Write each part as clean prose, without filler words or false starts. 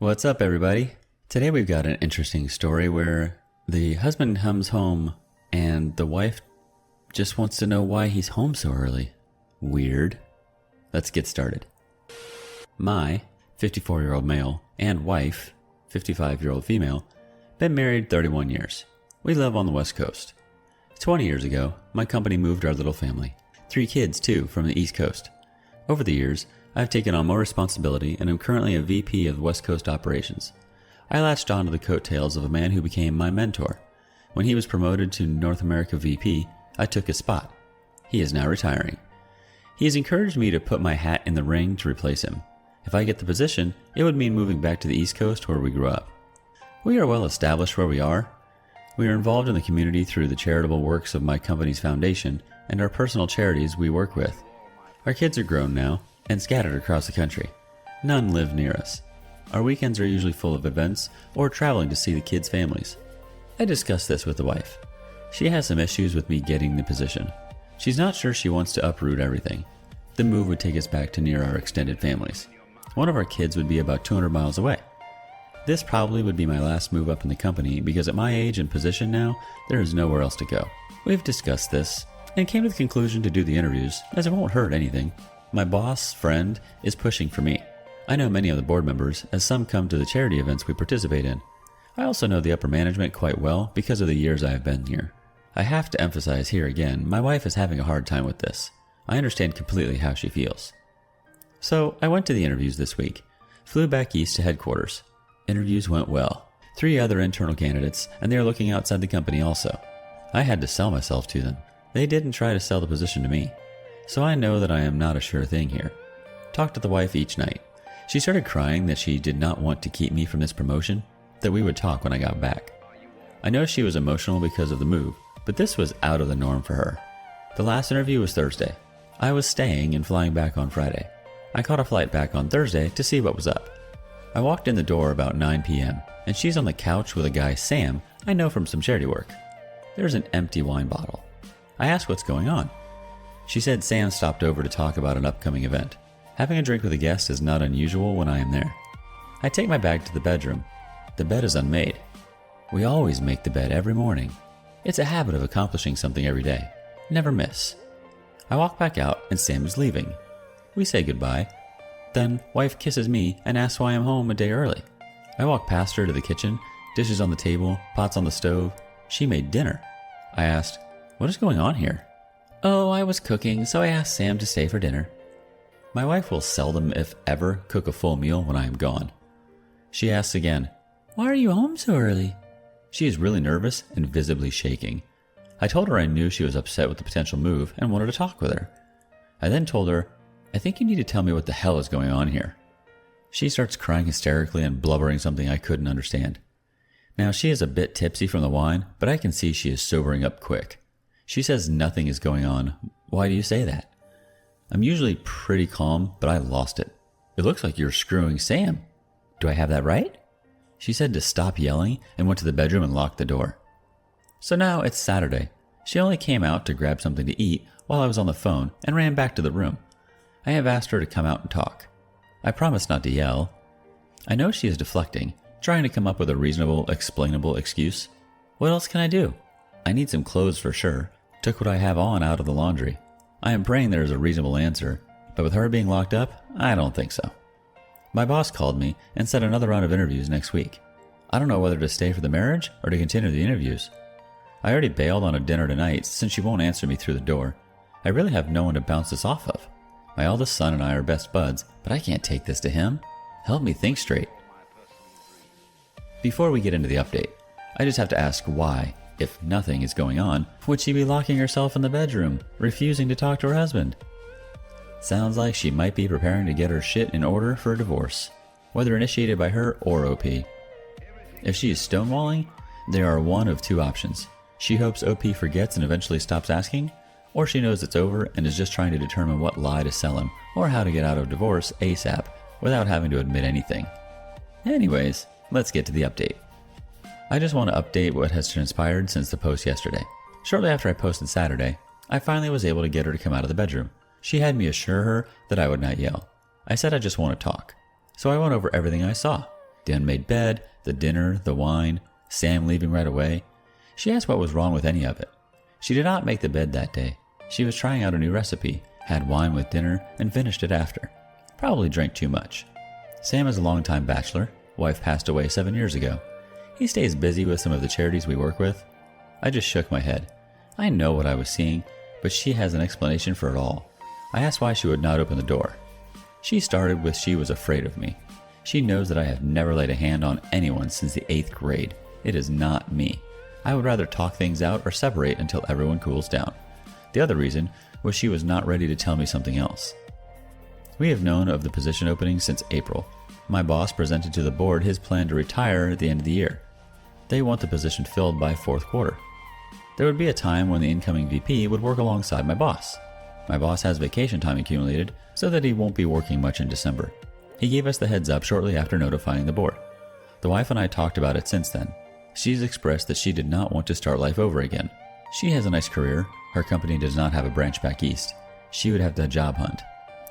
What's up, everybody? Today we've got an interesting story where the husband comes home and the wife just wants to know why he's home so early. Weird. Let's get started. My 54-year-old male and wife, 55-year-old female, been married 31 years. We live on the West Coast. 20 years ago, my company moved our little family. 3 kids, too, from the East Coast. Over the years, I've taken on more responsibility and am currently a VP of West Coast operations. I latched onto the coattails of a man who became my mentor. When he was promoted to North America VP, I took his spot. He is now retiring. He has encouraged me to put my hat in the ring to replace him. If I get the position, it would mean moving back to the East Coast where we grew up. We are well established where we are. We are involved in the community through the charitable works of my company's foundation and our personal charities we work with. Our kids are grown now and scattered across the country. None live near us. Our weekends are usually full of events or traveling to see the kids' families. I discussed this with the wife. She has some issues with me getting the position. She's not sure she wants to uproot everything. The move would take us back to near our extended families. One of our kids would be about 200 miles away. This probably would be my last move up in the company because at my age and position now, there is nowhere else to go. We've discussed this and came to the conclusion to do the interviews as it won't hurt anything. My boss friend is pushing for me. I know many of the board members, as some come to the charity events we participate in. I also know the upper management quite well because of the years I have been here. I have to emphasize here again, my wife is having a hard time with this. I understand completely how she feels. So I went to the interviews this week, flew back east to headquarters. Interviews went well. 3 other internal candidates, and they are looking outside the company also. I had to sell myself to them. They didn't try to sell the position to me. So I know that I am not a sure thing here. Talked to the wife each night. She started crying that she did not want to keep me from this promotion, that we would talk when I got back. I know she was emotional because of the move, but this was out of the norm for her. The last interview was Thursday. I was staying and flying back on Friday. I caught a flight back on Thursday to see what was up. I walked in the door about 9 p.m., and she's on the couch with a guy, Sam, I know from some charity work. There's an empty wine bottle. I asked what's going on. She said Sam stopped over to talk about an upcoming event. Having a drink with a guest is not unusual when I am there. I take my bag to the bedroom. The bed is unmade. We always make the bed every morning. It's a habit of accomplishing something every day. Never miss. I walk back out and Sam is leaving. We say goodbye. Then wife kisses me and asks why I'm home a day early. I walk past her to the kitchen, dishes on the table, pots on the stove. She made dinner. I asked, "What is going on here?" "Oh, I was cooking, so I asked Sam to stay for dinner." My wife will seldom, if ever, cook a full meal when I am gone. She asks again, "Why are you home so early?" She is really nervous and visibly shaking. I told her I knew she was upset with the potential move and wanted to talk with her. I then told her, "I think you need to tell me what the hell is going on here." She starts crying hysterically and blubbering something I couldn't understand. Now she is a bit tipsy from the wine, but I can see she is sobering up quick. She says nothing is going on. Why do you say that? I'm usually pretty calm, but I lost it. "It looks like you're screwing Sam. Do I have that right?" She said to stop yelling and went to the bedroom and locked the door. So now it's Saturday. She only came out to grab something to eat while I was on the phone and ran back to the room. I have asked her to come out and talk. I promised not to yell. I know she is deflecting, trying to come up with a reasonable, explainable excuse. What else can I do? I need some clothes for sure. Took what I have on out of the laundry. I am praying there is a reasonable answer, but with her being locked up, I don't think so. My boss called me and set another round of interviews next week. I don't know whether to stay for the marriage or to continue the interviews. I already bailed on a dinner tonight since she won't answer me through the door. I really have no one to bounce this off of. My eldest son and I are best buds, but I can't take this to him. Help me think straight. Before we get into the update, I just have to ask why, if nothing is going on, would she be locking herself in the bedroom, refusing to talk to her husband? Sounds like she might be preparing to get her shit in order for a divorce, whether initiated by her or OP. If she is stonewalling, there are one of 2 options. She hopes OP forgets and eventually stops asking, or she knows it's over and is just trying to determine what lie to sell him, or how to get out of divorce ASAP without having to admit anything. Anyways, let's get to the update. I just want to update what has transpired since the post yesterday. Shortly after I posted Saturday, I finally was able to get her to come out of the bedroom. She had me assure her that I would not yell. I said I just want to talk. So I went over everything I saw. The unmade bed, the dinner, the wine, Sam leaving right away. She asked what was wrong with any of it. She did not make the bed that day. She was trying out a new recipe, had wine with dinner, and finished it after. Probably drank too much. Sam is a longtime bachelor. Wife passed away 7 years ago. He stays busy with some of the charities we work with. I just shook my head. I know what I was seeing, but she has an explanation for it all. I asked why she would not open the door. She started with she was afraid of me. She knows that I have never laid a hand on anyone since the 8th grade. It is not me. I would rather talk things out or separate until everyone cools down. The other reason was she was not ready to tell me something else. We have known of the position opening since April. My boss presented to the board his plan to retire at the end of the year. They want the position filled by 4th quarter. There would be a time when the incoming VP would work alongside my boss. My boss has vacation time accumulated, so that he won't be working much in December. He gave us the heads up shortly after notifying the board. The wife and I talked about it since then. She's expressed that she did not want to start life over again. She has a nice career. Her company does not have a branch back east. She would have to job hunt.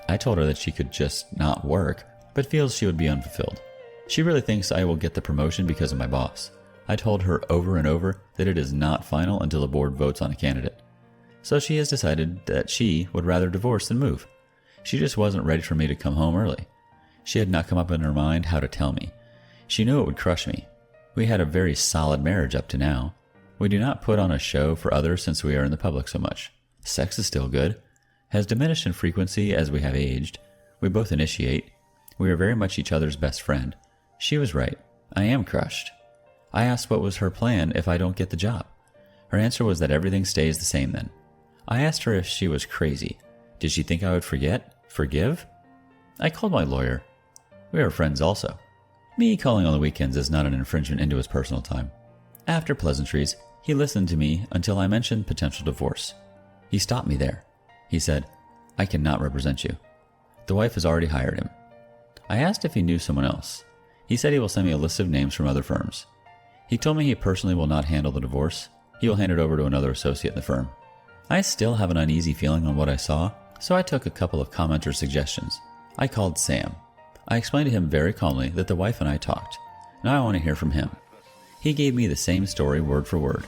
I told her that she could just not work, but feels she would be unfulfilled. She really thinks I will get the promotion because of my boss. I told her over and over that it is not final until the board votes on a candidate. So she has decided that she would rather divorce than move. She just wasn't ready for me to come home early. She had not come up in her mind how to tell me. She knew it would crush me. We had a very solid marriage up to now. We do not put on a show for others since we are in the public so much. Sex is still good. Has diminished in frequency as we have aged. We both initiate. We are very much each other's best friend. She was right. I am crushed. I asked what was her plan if I don't get the job. Her answer was that everything stays the same then. I asked her if she was crazy. Did she think I would forgive? I called my lawyer. We are friends also. Me calling on the weekends is not an infringement into his personal time. After pleasantries, he listened to me until I mentioned potential divorce. He stopped me there. He said, I cannot represent you. The wife has already hired him. I asked if he knew someone else. He said he will send me a list of names from other firms. He told me he personally will not handle the divorce. He will hand it over to another associate in the firm. I still have an uneasy feeling on what I saw, so I took a couple of commenter suggestions. I called Sam. I explained to him very calmly that the wife and I talked. Now I want to hear from him. He gave me the same story word for word,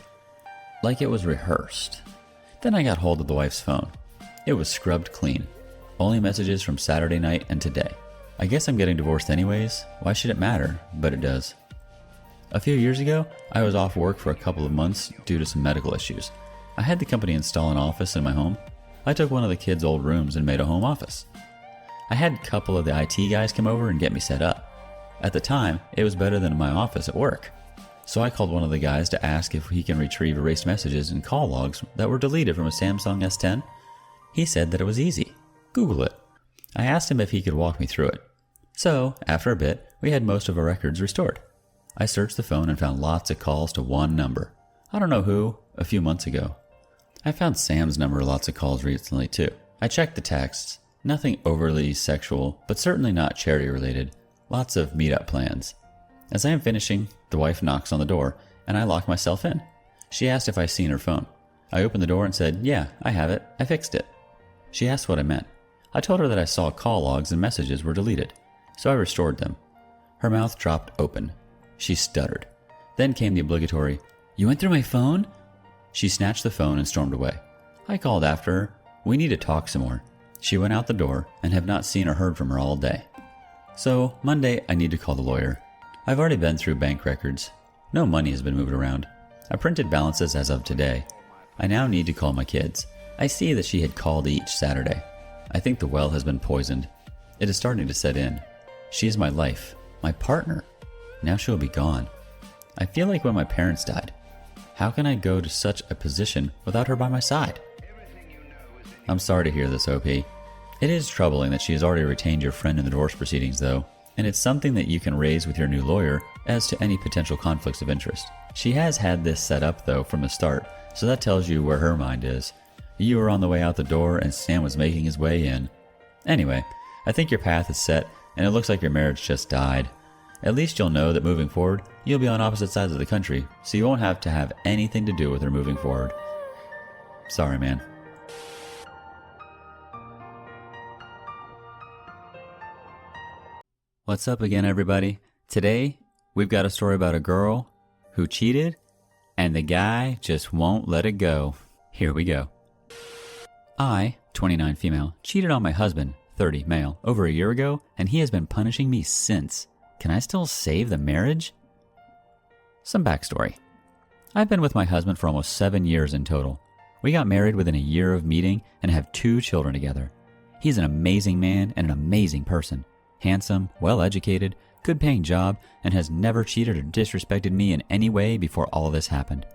like it was rehearsed. Then I got hold of the wife's phone. It was scrubbed clean. Only messages from Saturday night and today. I guess I'm getting divorced anyways. Why should it matter? But it does. A few years ago, I was off work for a couple of months due to some medical issues. I had the company install an office in my home. I took one of the kids' old rooms and made a home office. I had a couple of the IT guys come over and get me set up. At the time, it was better than my office at work. So I called one of the guys to ask if he can retrieve erased messages and call logs that were deleted from a Samsung S10. He said that it was easy. Google it. I asked him if he could walk me through it. So, after a bit, we had most of our records restored. I searched the phone and found lots of calls to one number. I don't know who, a few months ago. I found Sam's number lots of calls recently too. I checked the texts. Nothing overly sexual, but certainly not charity related. Lots of meetup plans. As I am finishing, the wife knocks on the door, and I lock myself in. She asked if I seen her phone. I opened the door and said, yeah, I have it. I fixed it. She asked what I meant. I told her that I saw call logs and messages were deleted, so I restored them. Her mouth dropped open. She stuttered. Then came the obligatory, you went through my phone? She snatched the phone and stormed away. I called after her. We need to talk some more. She went out the door and have not seen or heard from her all day. So, Monday, I need to call the lawyer. I've already been through bank records. No money has been moved around. I printed balances as of today. I now need to call my kids. I see that she had called each Saturday. I think the well has been poisoned. It is starting to set in. She is my life, my partner. Now she will be gone. I feel like when my parents died. How can I go to such a position without her by my side? I'm sorry to hear this, OP. It is troubling that she has already retained your friend in the divorce proceedings, though, and it's something that you can raise with your new lawyer as to any potential conflicts of interest. She has had this set up, though, from the start, so that tells you where her mind is. You were on the way out the door, and Sam was making his way in. Anyway, I think your path is set, and it looks like your marriage just died. At least you'll know that moving forward, you'll be on opposite sides of the country, so you won't have to have anything to do with her moving forward. Sorry, man. What's up again, everybody? Today, we've got a story about a girl who cheated, and the guy just won't let it go. Here we go. I, 29 female, cheated on my husband, 30 male, over a year ago, and he has been punishing me since. Can I still save the marriage? Some backstory. I've been with my husband for almost 7 years in total. We got married within a year of meeting and have 2 children together. He's an amazing man and an amazing person. Handsome, well-educated, good-paying job, and has never cheated or disrespected me in any way before all this happened.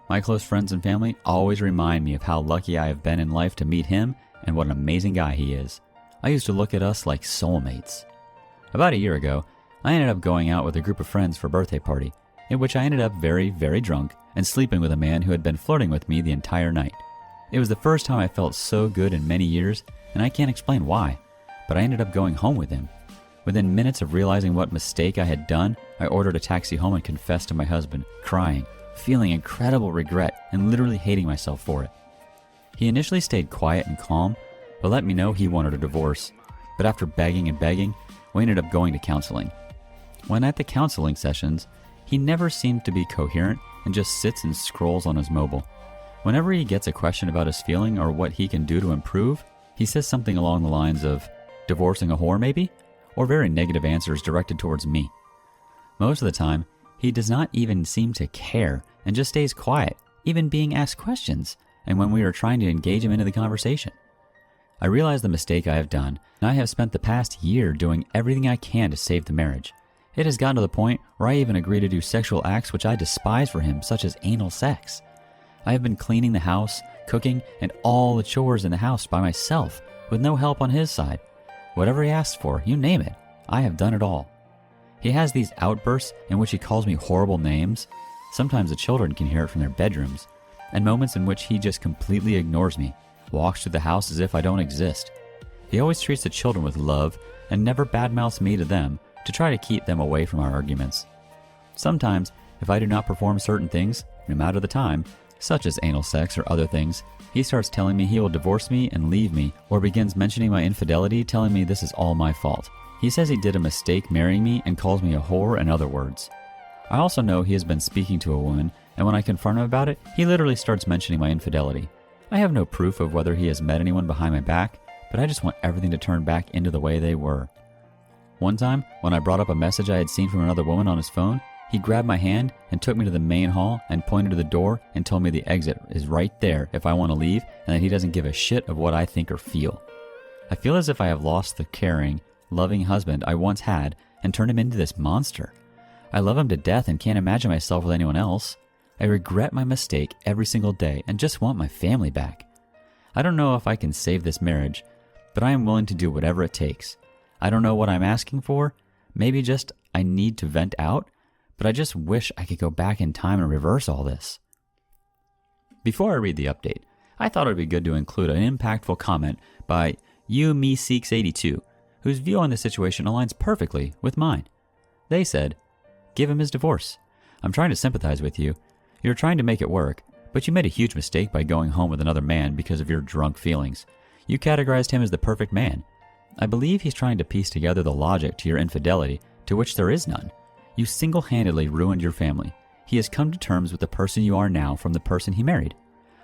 My close friends and family always remind me of how lucky I have been in life to meet him and what an amazing guy he is. I used to look at us like soulmates. About a year ago, I ended up going out with a group of friends for a birthday party, in which I ended up very, very drunk and sleeping with a man who had been flirting with me the entire night. It was the first time I felt so good in many years, and I can't explain why, but I ended up going home with him. Within minutes of realizing what mistake I had done, I ordered a taxi home and confessed to my husband, crying, feeling incredible regret, and literally hating myself for it. He initially stayed quiet and calm, but let me know he wanted a divorce. But after begging and begging, we ended up going to counseling. When at the counseling sessions, he never seemed to be coherent and just sits and scrolls on his mobile. Whenever he gets a question about his feeling or what he can do to improve, he says something along the lines of, divorcing a whore maybe? Or very negative answers directed towards me. Most of the time, he does not even seem to care and just stays quiet, even being asked questions, and when we are trying to engage him into the conversation. I realize the mistake I have done, and I have spent the past year doing everything I can to save the marriage. It has gotten to the point where I even agree to do sexual acts which I despise for him, such as anal sex. I have been cleaning the house, cooking, and all the chores in the house by myself, with no help on his side. Whatever he asks for, you name it, I have done it all. He has these outbursts in which he calls me horrible names. Sometimes the children can hear it from their bedrooms, and moments in which he just completely ignores me, walks through the house as if I don't exist. He always treats the children with love and never badmouths me to them to try to keep them away from our arguments. Sometimes, if I do not perform certain things, no matter the time, such as anal sex or other things, he starts telling me he will divorce me and leave me, or begins mentioning my infidelity, telling me this is all my fault. He says he did a mistake marrying me and calls me a whore and other words. I also know he has been speaking to a woman, and when I confront him about it, he literally starts mentioning my infidelity. I have no proof of whether he has met anyone behind my back, but I just want everything to turn back into the way they were. One time, when I brought up a message I had seen from another woman on his phone, he grabbed my hand and took me to the main hall and pointed to the door and told me the exit is right there if I want to leave, and that he doesn't give a shit of what I think or feel. I feel as if I have lost the caring, loving husband I once had and turned him into this monster. I love him to death and can't imagine myself with anyone else. I regret my mistake every single day and just want my family back. I don't know if I can save this marriage, but I am willing to do whatever it takes. I don't know what I'm asking for. Maybe just I need to vent out, but I just wish I could go back in time and reverse all this. Before I read the update, I thought it would be good to include an impactful comment by YouMeSeeks82, whose view on the situation aligns perfectly with mine. They said, "Give him his divorce. I'm trying to sympathize with you. You're trying to make it work, but you made a huge mistake by going home with another man because of your drunk feelings. You categorized him as the perfect man. I believe he's trying to piece together the logic to your infidelity, to which there is none. You single-handedly ruined your family. He has come to terms with the person you are now from the person he married.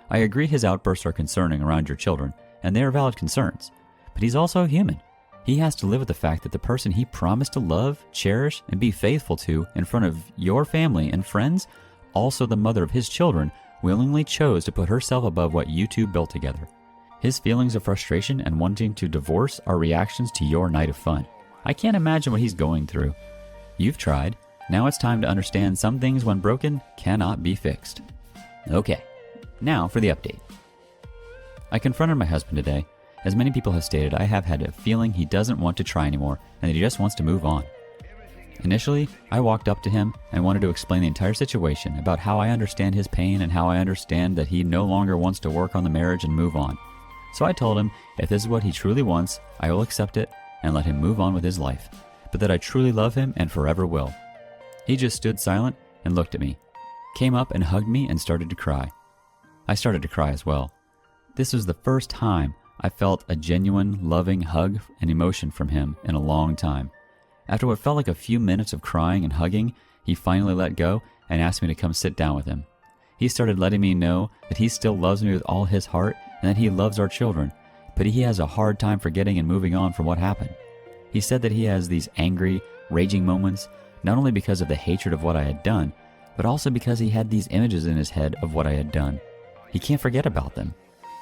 I agree his outbursts are concerning around your children, and they are valid concerns, but he's also human. He has to live with the fact that the person he promised to love, cherish, and be faithful to in front of your family and friends, also the mother of his children, willingly chose to put herself above what you two built together. His feelings of frustration and wanting to divorce are reactions to your night of fun. I can't imagine what he's going through. You've tried. Now it's time to understand some things, when broken, cannot be fixed." Okay, now for the update. I confronted my husband today. As many people have stated, I have had a feeling he doesn't want to try anymore and that he just wants to move on. Initially, I walked up to him and wanted to explain the entire situation, about how I understand his pain and how I understand that he no longer wants to work on the marriage and move on. So I told him if this is what he truly wants, I will accept it and let him move on with his life, but that I truly love him and forever will. He just stood silent and looked at me, came up and hugged me and started to cry. I started to cry as well. This was the first time I felt a genuine, loving hug and emotion from him in a long time. After what felt like a few minutes of crying and hugging, he finally let go and asked me to come sit down with him. He started letting me know that he still loves me with all his heart and that he loves our children, but he has a hard time forgetting and moving on from what happened. He said that he has these angry, raging moments, not only because of the hatred of what I had done, but also because he had these images in his head of what I had done. He can't forget about them.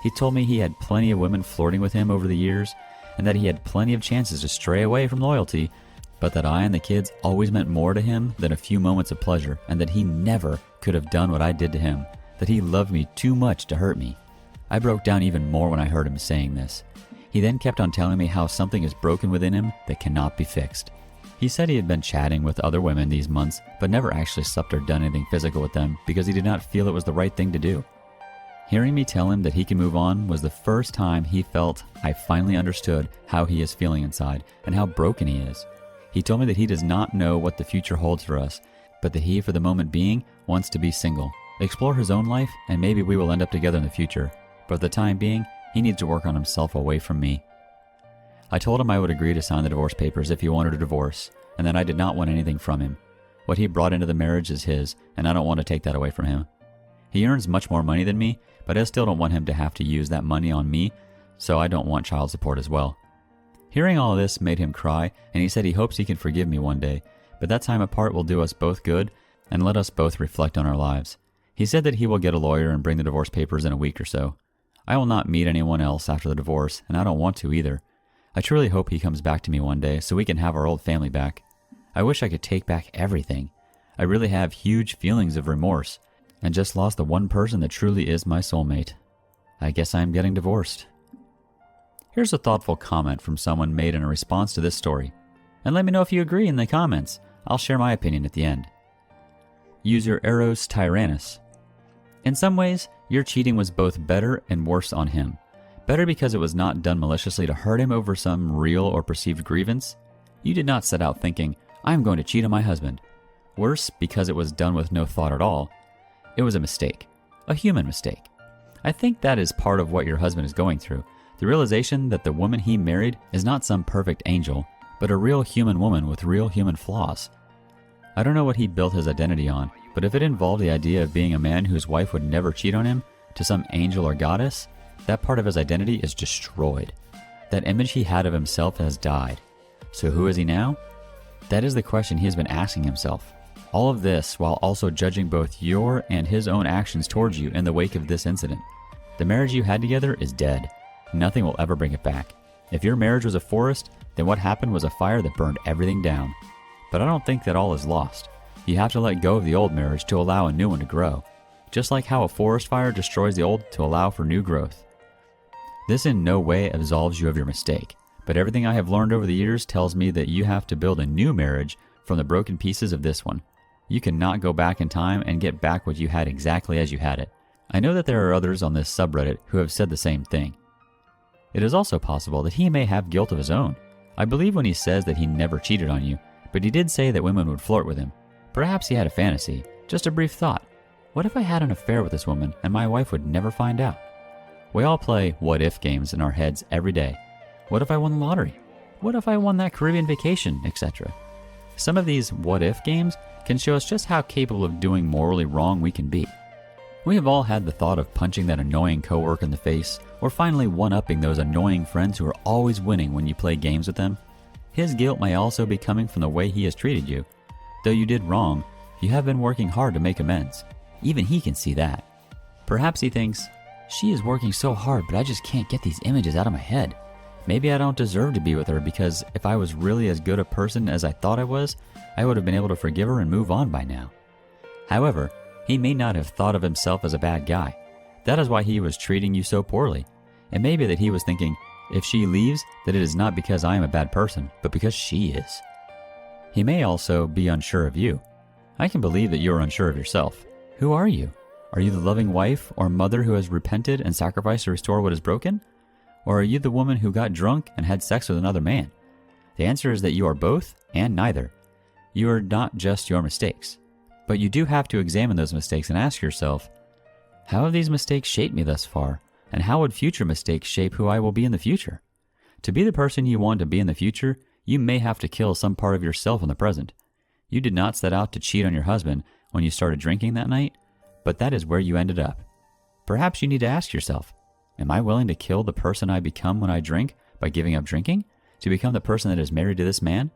He told me he had plenty of women flirting with him over the years, and that he had plenty of chances to stray away from loyalty, but that I and the kids always meant more to him than a few moments of pleasure, and that he never could have done what I did to him, that he loved me too much to hurt me. I broke down even more when I heard him saying this. He then kept on telling me how something is broken within him that cannot be fixed. He said he had been chatting with other women these months, but never actually slept or done anything physical with them because he did not feel it was the right thing to do. Hearing me tell him that he can move on was the first time he felt I finally understood how he is feeling inside and how broken he is. He told me that he does not know what the future holds for us, but that he, for the moment being, wants to be single, explore his own life, and maybe we will end up together in the future. But for the time being, he needs to work on himself away from me. I told him I would agree to sign the divorce papers if he wanted a divorce, and that I did not want anything from him. What he brought into the marriage is his, and I don't want to take that away from him. He earns much more money than me, but I still don't want him to have to use that money on me, so I don't want child support as well. Hearing all of this made him cry, and he said he hopes he can forgive me one day, but that time apart will do us both good and let us both reflect on our lives. He said that he will get a lawyer and bring the divorce papers in a week or so. I will not meet anyone else after the divorce, and I don't want to either. I truly hope he comes back to me one day so we can have our old family back. I wish I could take back everything. I really have huge feelings of remorse, and just lost the one person that truly is my soulmate. I guess I am getting divorced. Here's a thoughtful comment from someone made in a response to this story. And let me know if you agree in the comments. I'll share my opinion at the end. User Eros Tyrannus. In some ways, your cheating was both better and worse on him. Better because it was not done maliciously to hurt him over some real or perceived grievance. You did not set out thinking, I'm going to cheat on my husband. Worse because it was done with no thought at all. It was a mistake. A human mistake. I think that is part of what your husband is going through. The realization that the woman he married is not some perfect angel, but a real human woman with real human flaws. I don't know what he built his identity on, but if it involved the idea of being a man whose wife would never cheat on him, to some angel or goddess, that part of his identity is destroyed. That image he had of himself has died. So who is he now? That is the question he has been asking himself. All of this while also judging both your and his own actions towards you in the wake of this incident. The marriage you had together is dead. Nothing will ever bring it back. If your marriage was a forest, then what happened was a fire that burned everything down. But I don't think that all is lost. You have to let go of the old marriage to allow a new one to grow. Just like how a forest fire destroys the old to allow for new growth. This in no way absolves you of your mistake, but everything I have learned over the years tells me that you have to build a new marriage from the broken pieces of this one. You cannot go back in time and get back what you had exactly as you had it. I know that there are others on this subreddit who have said the same thing. It is also possible that he may have guilt of his own. I believe when he says that he never cheated on you, but he did say that women would flirt with him. Perhaps he had a fantasy, just a brief thought. What if I had an affair with this woman and my wife would never find out? We all play what-if games in our heads every day. What if I won the lottery? What if I won that Caribbean vacation, etc.? Some of these what-if games can show us just how capable of doing morally wrong we can be. We have all had the thought of punching that annoying coworker in the face, or finally one-upping those annoying friends who are always winning when you play games with them. His guilt may also be coming from the way he has treated you. Though you did wrong, you have been working hard to make amends. Even he can see that. Perhaps he thinks, she is working so hard, but I just can't get these images out of my head. Maybe I don't deserve to be with her because if I was really as good a person as I thought I was, I would have been able to forgive her and move on by now. However, he may not have thought of himself as a bad guy. That is why he was treating you so poorly. It may be that he was thinking, if she leaves, that it is not because I am a bad person, but because she is. He may also be unsure of you. I can believe that you are unsure of yourself. Who are you? Are you the loving wife or mother who has repented and sacrificed to restore what is broken? Or are you the woman who got drunk and had sex with another man? The answer is that you are both and neither. You are not just your mistakes. But you do have to examine those mistakes and ask yourself, how have these mistakes shaped me thus far? And how would future mistakes shape who I will be in the future? To be the person you want to be in the future, you may have to kill some part of yourself in the present. You did not set out to cheat on your husband when you started drinking that night, but that is where you ended up. Perhaps you need to ask yourself, am I willing to kill the person I become when I drink by giving up drinking to become the person that is married to this man?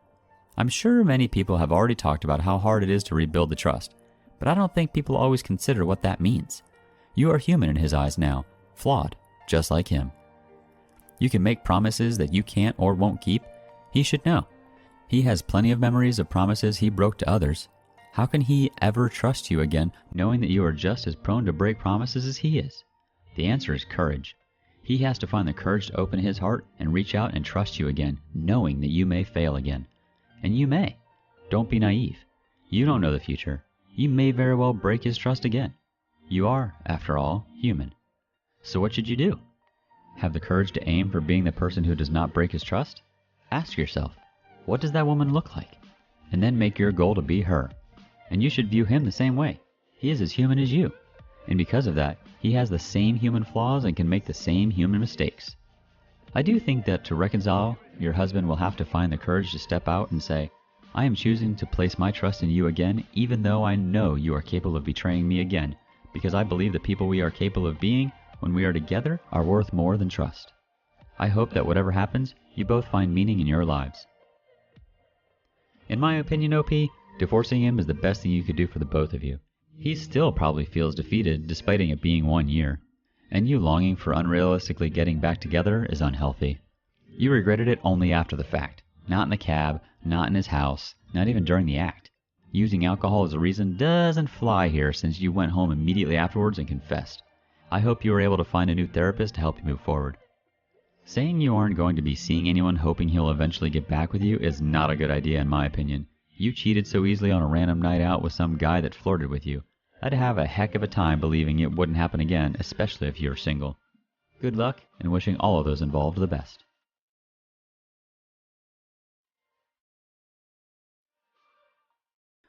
I'm sure many people have already talked about how hard it is to rebuild the trust, but I don't think people always consider what that means. You are human in his eyes now, flawed, just like him. You can make promises that you can't or won't keep. He should know. He has plenty of memories of promises he broke to others. How can he ever trust you again, knowing that you are just as prone to break promises as he is? The answer is courage. He has to find the courage to open his heart and reach out and trust you again, knowing that you may fail again. And you may. Don't be naive. You don't know the future. You may very well break his trust again. You are, after all, human. So what should you do? Have the courage to aim for being the person who does not break his trust? Ask yourself, what does that woman look like? And then make your goal to be her. And you should view him the same way. He is as human as you. And because of that, he has the same human flaws and can make the same human mistakes. I do think that to reconcile, your husband will have to find the courage to step out and say, I am choosing to place my trust in you again, even though I know you are capable of betraying me again, because I believe the people we are capable of being when we are together are worth more than trust. I hope that whatever happens, you both find meaning in your lives. In my opinion, OP, divorcing him is the best thing you could do for the both of you. He still probably feels defeated despite it being 1 year, and you longing for unrealistically getting back together is unhealthy. You regretted it only after the fact, not in the cab, not in his house, not even during the act. Using alcohol as a reason doesn't fly here since you went home immediately afterwards and confessed. I hope you were able to find a new therapist to help you move forward. Saying you aren't going to be seeing anyone hoping he'll eventually get back with you is not a good idea in my opinion. You cheated so easily on a random night out with some guy that flirted with you. I'd have a heck of a time believing it wouldn't happen again, especially if you're single. Good luck, and wishing all of those involved the best.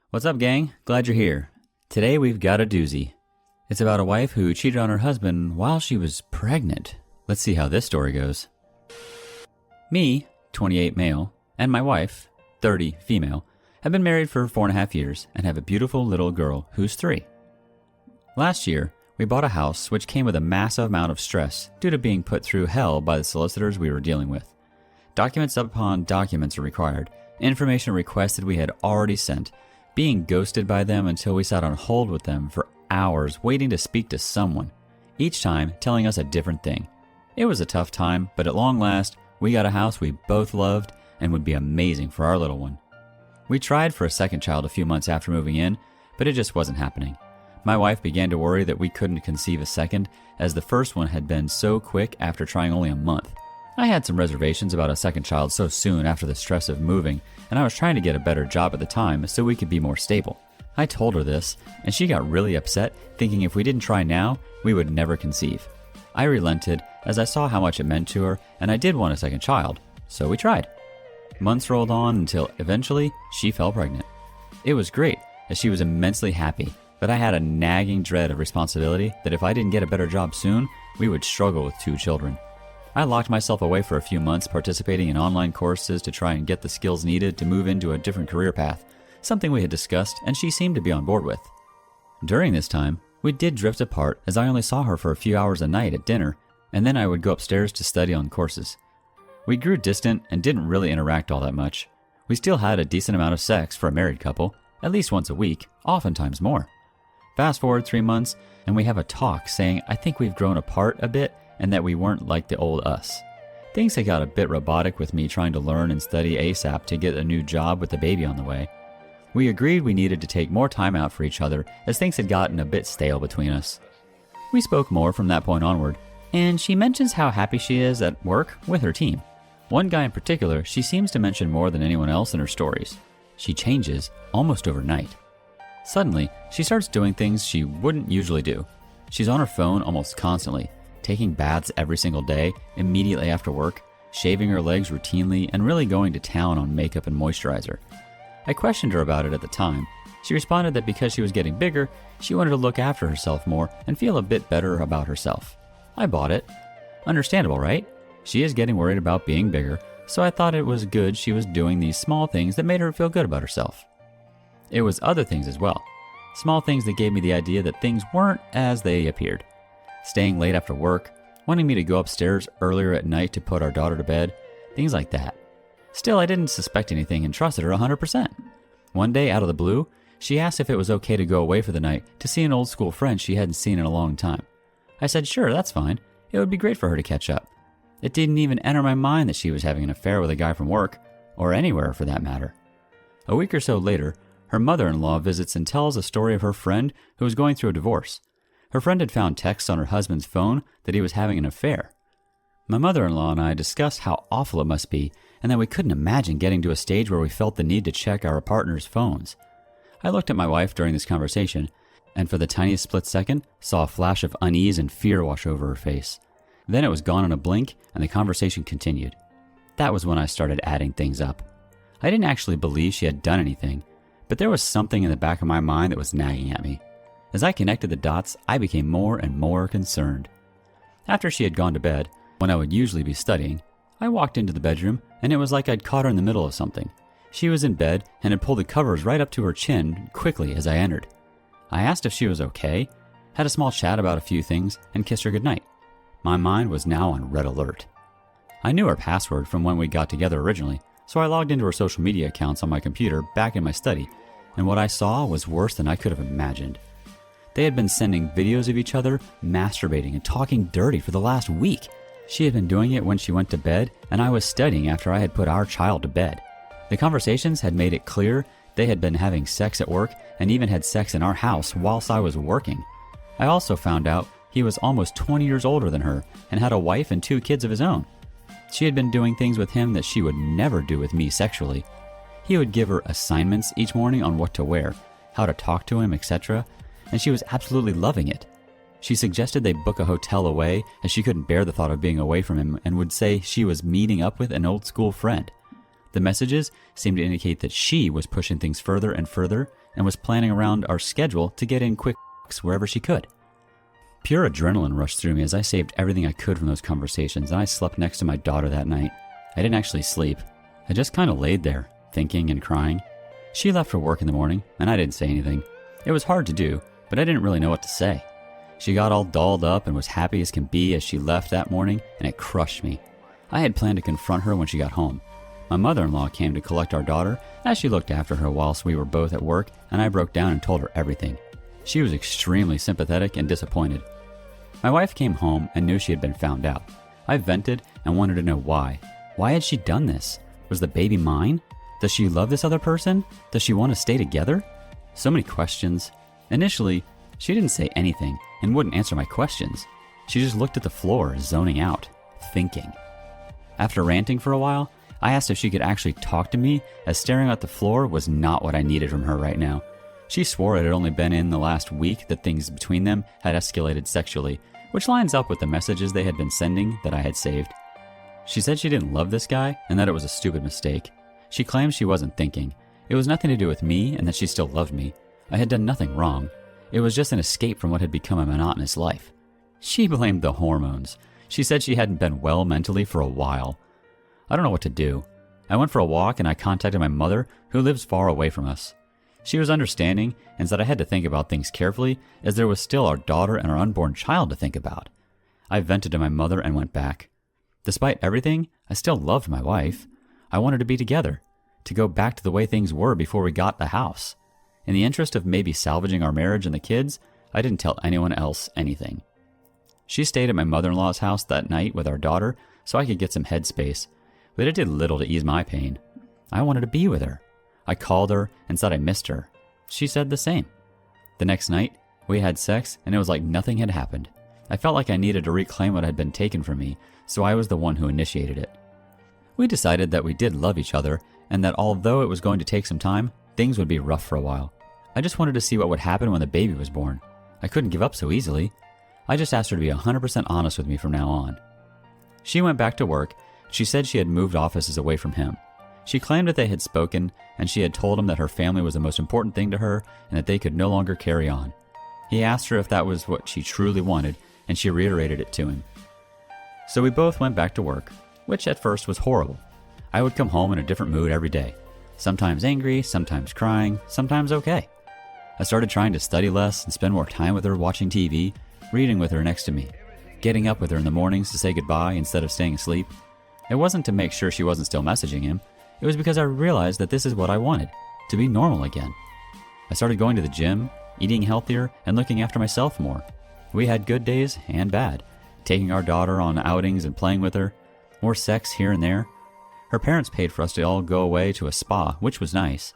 What's up, gang? Glad you're here. Today we've got a doozy. It's about a wife who cheated on her husband while she was pregnant. Let's see how this story goes. Me, 28 male, and my wife, 30 female, have been married for 4.5 years and have a beautiful little girl who's 3. Last year, we bought a house which came with a massive amount of stress due to being put through hell by the solicitors we were dealing with. Documents upon documents are required, information requested we had already sent, being ghosted by them until we sat on hold with them for hours waiting to speak to someone, each time telling us a different thing. It was a tough time, but at long last, we got a house we both loved and would be amazing for our little one. We tried for a second child a few months after moving in, but it just wasn't happening. My wife began to worry that we couldn't conceive a second, as the first one had been so quick after trying only a month. I had some reservations about a second child so soon after the stress of moving, and I was trying to get a better job at the time so we could be more stable. I told her this, and she got really upset, thinking if we didn't try now, we would never conceive. I relented, as I saw how much it meant to her, and I did want a second child, so we tried. Months rolled on until eventually she fell pregnant. It was great, as she was immensely happy, but I had a nagging dread of responsibility that if I didn't get a better job soon, we would struggle with 2 children. I locked myself away for a few months participating in online courses to try and get the skills needed to move into a different career path, something we had discussed and she seemed to be on board with. During this time, we did drift apart as I only saw her for a few hours a night at dinner, and then I would go upstairs to study on courses. We grew distant and didn't really interact all that much. We still had a decent amount of sex for a married couple, at least once a week, oftentimes more. Fast forward 3 months, and we have a talk saying I think we've grown apart a bit and that we weren't like the old us. Things had got a bit robotic with me trying to learn and study ASAP to get a new job with the baby on the way. We agreed we needed to take more time out for each other as things had gotten a bit stale between us. We spoke more from that point onward, and she mentions how happy she is at work with her team. One guy in particular she seems to mention more than anyone else in her stories. She changes almost overnight. Suddenly, she starts doing things she wouldn't usually do. She's on her phone almost constantly, taking baths every single day, immediately after work, shaving her legs routinely, and really going to town on makeup and moisturizer. I questioned her about it at the time. She responded that because she was getting bigger, she wanted to look after herself more and feel a bit better about herself. I bought it. Understandable, right? She is getting worried about being bigger, so I thought it was good she was doing these small things that made her feel good about herself. It was other things as well. Small things that gave me the idea that things weren't as they appeared. Staying late after work, wanting me to go upstairs earlier at night to put our daughter to bed, things like that. Still, I didn't suspect anything and trusted her 100%. One day, out of the blue, she asked if it was okay to go away for the night to see an old school friend she hadn't seen in a long time. I said, sure, that's fine. It would be great for her to catch up. It didn't even enter my mind that she was having an affair with a guy from work, or anywhere for that matter. A week or so later, her mother-in-law visits and tells a story of her friend who was going through a divorce. Her friend had found texts on her husband's phone that he was having an affair. My mother-in-law and I discussed how awful it must be and that we couldn't imagine getting to a stage where we felt the need to check our partner's phones. I looked at my wife during this conversation and for the tiniest split second saw a flash of unease and fear wash over her face. Then it was gone in a blink and the conversation continued. That was when I started adding things up. I didn't actually believe she had done anything, but there was something in the back of my mind that was nagging at me. As I connected the dots, I became more and more concerned. After she had gone to bed, when I would usually be studying, I walked into the bedroom and it was like I'd caught her in the middle of something. She was in bed and had pulled the covers right up to her chin quickly as I entered. I asked if she was okay, had a small chat about a few things, and kissed her goodnight. My mind was now on red alert. I knew her password from when we got together originally, so I logged into her social media accounts on my computer back in my study, and what I saw was worse than I could have imagined. They had been sending videos of each other masturbating and talking dirty for the last week. She had been doing it when she went to bed, and I was studying after I had put our child to bed. The conversations had made it clear they had been having sex at work and even had sex in our house whilst I was working. I also found out he was almost 20 years older than her and had a wife and 2 kids of his own. She had been doing things with him that she would never do with me sexually. He would give her assignments each morning on what to wear, how to talk to him, etc., and she was absolutely loving it. She suggested they book a hotel away as she couldn't bear the thought of being away from him and would say she was meeting up with an old school friend. The messages seemed to indicate that she was pushing things further and further and was planning around our schedule to get in quick wherever she could. Pure adrenaline rushed through me as I saved everything I could from those conversations, and I slept next to my daughter that night. I didn't actually sleep. I just kind of laid there, thinking and crying. She left for work in the morning, and I didn't say anything. It was hard to do, but I didn't really know what to say. She got all dolled up and was happy as can be as she left that morning, and it crushed me. I had planned to confront her when she got home. My mother-in-law came to collect our daughter as she looked after her whilst we were both at work, and I broke down and told her everything. She was extremely sympathetic and disappointed. My wife came home and knew she had been found out. I vented and wanted to know why. Why had she done this? Was the baby mine? Does she love this other person? Does she want to stay together? So many questions. Initially, she didn't say anything and wouldn't answer my questions. She just looked at the floor, zoning out, thinking. After ranting for a while, I asked if she could actually talk to me, as staring at the floor was not what I needed from her right now. She swore it had only been in the last week that things between them had escalated sexually, which lines up with the messages they had been sending that I had saved. She said she didn't love this guy and that it was a stupid mistake. She claimed she wasn't thinking. It was nothing to do with me and that she still loved me. I had done nothing wrong. It was just an escape from what had become a monotonous life. She blamed the hormones. She said she hadn't been well mentally for a while. I don't know what to do. I went for a walk and I contacted my mother, who lives far away from us. She was understanding and said I had to think about things carefully, as there was still our daughter and our unborn child to think about. I vented to my mother and went back. Despite everything, I still loved my wife. I wanted to be together, to go back to the way things were before we got the house. In the interest of maybe salvaging our marriage and the kids, I didn't tell anyone else anything. She stayed at my mother-in-law's house that night with our daughter so I could get some headspace, but it did little to ease my pain. I wanted to be with her. I called her and said I missed her. She said the same. The next night, we had sex and it was like nothing had happened. I felt like I needed to reclaim what had been taken from me, so I was the one who initiated it. We decided that we did love each other and that although it was going to take some time, things would be rough for a while. I just wanted to see what would happen when the baby was born. I couldn't give up so easily. I just asked her to be 100% honest with me from now on. She went back to work. She said she had moved offices away from him. She claimed that they had spoken, and she had told him that her family was the most important thing to her and that they could no longer carry on. He asked her if that was what she truly wanted, and she reiterated it to him. So we both went back to work, which at first was horrible. I would come home in a different mood every day. Sometimes angry, sometimes crying, sometimes okay. I started trying to study less and spend more time with her watching TV, reading with her next to me, getting up with her in the mornings to say goodbye instead of staying asleep. It wasn't to make sure she wasn't still messaging him. It was because I realized that this is what I wanted, to be normal again. I started going to the gym, eating healthier, and looking after myself more. We had good days and bad, taking our daughter on outings and playing with her, more sex here and there. Her parents paid for us to all go away to a spa, which was nice.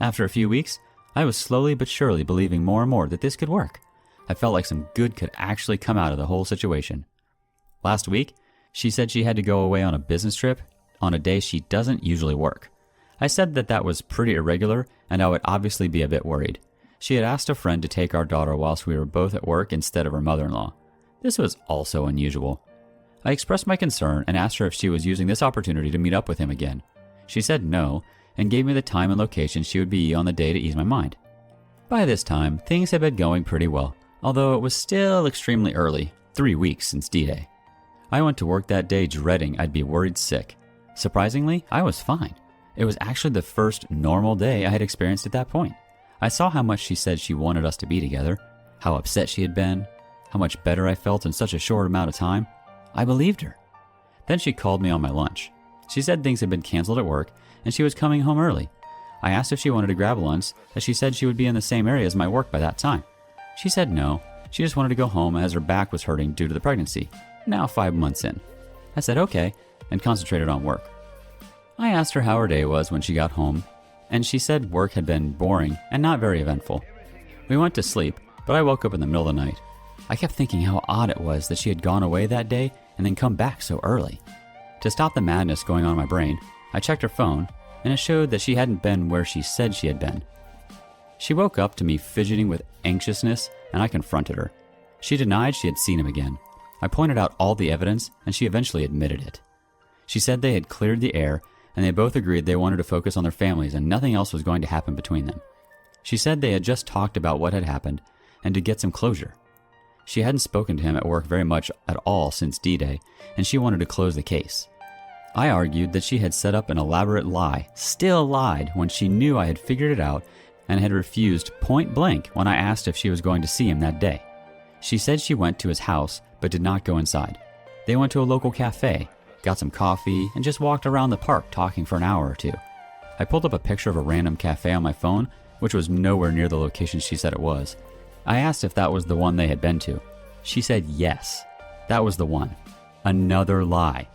After a few weeks, I was slowly but surely believing more and more that this could work. I felt like some good could actually come out of the whole situation. Last week, she said she had to go away on a business trip on a day she doesn't usually work. I said that that was pretty irregular and I would obviously be a bit worried. She had asked a friend to take our daughter whilst we were both at work instead of her mother-in-law. This was also unusual. I expressed my concern and asked her if she was using this opportunity to meet up with him again. She said no and gave me the time and location she would be on the day to ease my mind. By this time, things had been going pretty well, although it was still extremely early, 3 weeks since D-Day. I went to work that day dreading I'd be worried sick. Surprisingly, I was fine. It was actually the first normal day I had experienced at that point. I saw how much she said she wanted us to be together, how upset she had been, how much better I felt in such a short amount of time. I believed her. Then she called me on my lunch. She said things had been canceled at work and she was coming home early. I asked if she wanted to grab lunch, as she said she would be in the same area as my work by that time. She said no, she just wanted to go home as her back was hurting due to the pregnancy, now 5 months in. I said okay, and concentrated on work. I asked her how her day was when she got home, and she said work had been boring and not very eventful. We went to sleep, but I woke up in the middle of the night. I kept thinking how odd it was that she had gone away that day and then come back so early. To stop the madness going on in my brain, I checked her phone, and it showed that she hadn't been where she said she had been. She woke up to me fidgeting with anxiousness, and I confronted her. She denied she had seen him again. I pointed out all the evidence, and she eventually admitted it. She said they had cleared the air, and they both agreed they wanted to focus on their families and nothing else was going to happen between them. She said they had just talked about what had happened and to get some closure. She hadn't spoken to him at work very much at all since D-Day, and she wanted to close the case. I argued that she had set up an elaborate lie, still lied when she knew I had figured it out, and had refused point blank when I asked if she was going to see him that day. She said she went to his house but did not go inside. They went to a local cafe, got some coffee, and just walked around the park talking for an hour or two. I pulled up a picture of a random cafe on my phone, which was nowhere near the location she said it was. I asked if that was the one they had been to. She said yes, that was the one. Another lie.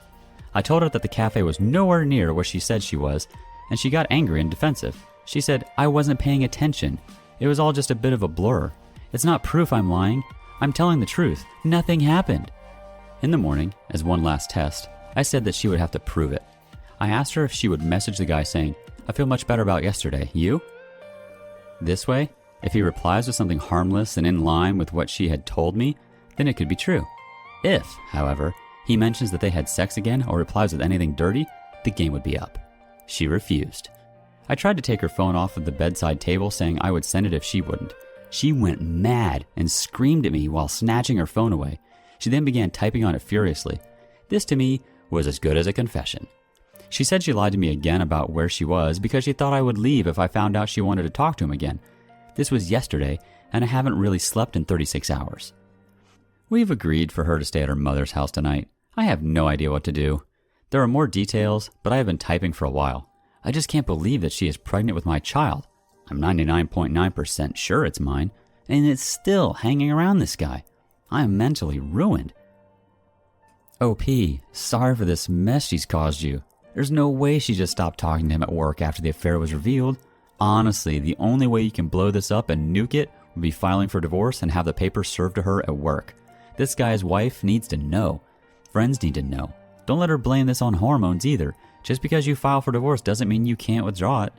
I told her that the cafe was nowhere near where she said she was, and she got angry and defensive. She said I wasn't paying attention. It was all just a bit of a blur. It's not proof I'm lying. I'm telling the truth. Nothing happened. In the morning, as one last test, I said that she would have to prove it. I asked her if she would message the guy saying, I feel much better about yesterday. You? This way, if he replies with something harmless and in line with what she had told me, then it could be true. If, however, he mentions that they had sex again or replies with anything dirty, the game would be up. She refused. I tried to take her phone off of the bedside table, saying I would send it if she wouldn't. She went mad and screamed at me while snatching her phone away. She then began typing on it furiously. This to me was as good as a confession. She said she lied to me again about where she was because she thought I would leave if I found out she wanted to talk to him again. This was yesterday, and I haven't really slept in 36 hours. We've agreed for her to stay at her mother's house tonight. I have no idea what to do. There are more details, but I have been typing for a while. I just can't believe that she is pregnant with my child. I'm 99.9% sure it's mine, and it's still hanging around this guy. I am mentally ruined. OP, sorry for this mess she's caused you. There's no way she just stopped talking to him at work after the affair was revealed. Honestly, the only way you can blow this up and nuke it would be filing for divorce and have the papers served to her at work. This guy's wife needs to know. Friends need to know. Don't let her blame this on hormones either. Just because you file for divorce doesn't mean you can't withdraw it.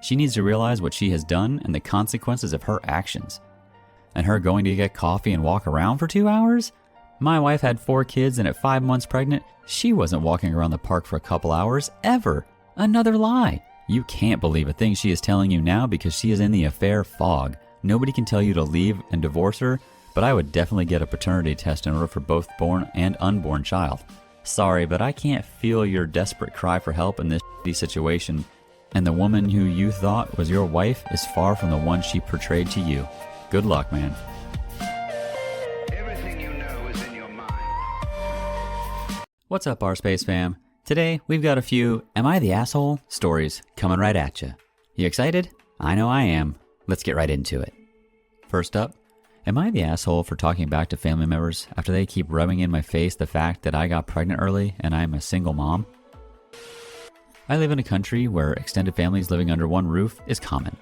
She needs to realize what she has done and the consequences of her actions. And her going to get coffee and walk around for 2 hours? My wife had 4 kids and at 5 months pregnant, she wasn't walking around the park for a couple hours, ever. Another lie. You can't believe a thing she is telling you now because she is in the affair fog. Nobody can tell you to leave and divorce her, but I would definitely get a paternity test in order for both born and unborn child. Sorry, but I can't feel your desperate cry for help in this shitty situation, and the woman who you thought was your wife is far from the one she portrayed to you. Good luck, man. Everything you know is in your mind. What's up, R-Space fam? Today, we've got a few Am I the Asshole stories coming right at you. You excited? I know I am. Let's get right into it. First up, am I the asshole for talking back to family members after they keep rubbing in my face the fact that I got pregnant early and I'm a single mom? I live in a country where extended families living under one roof is common.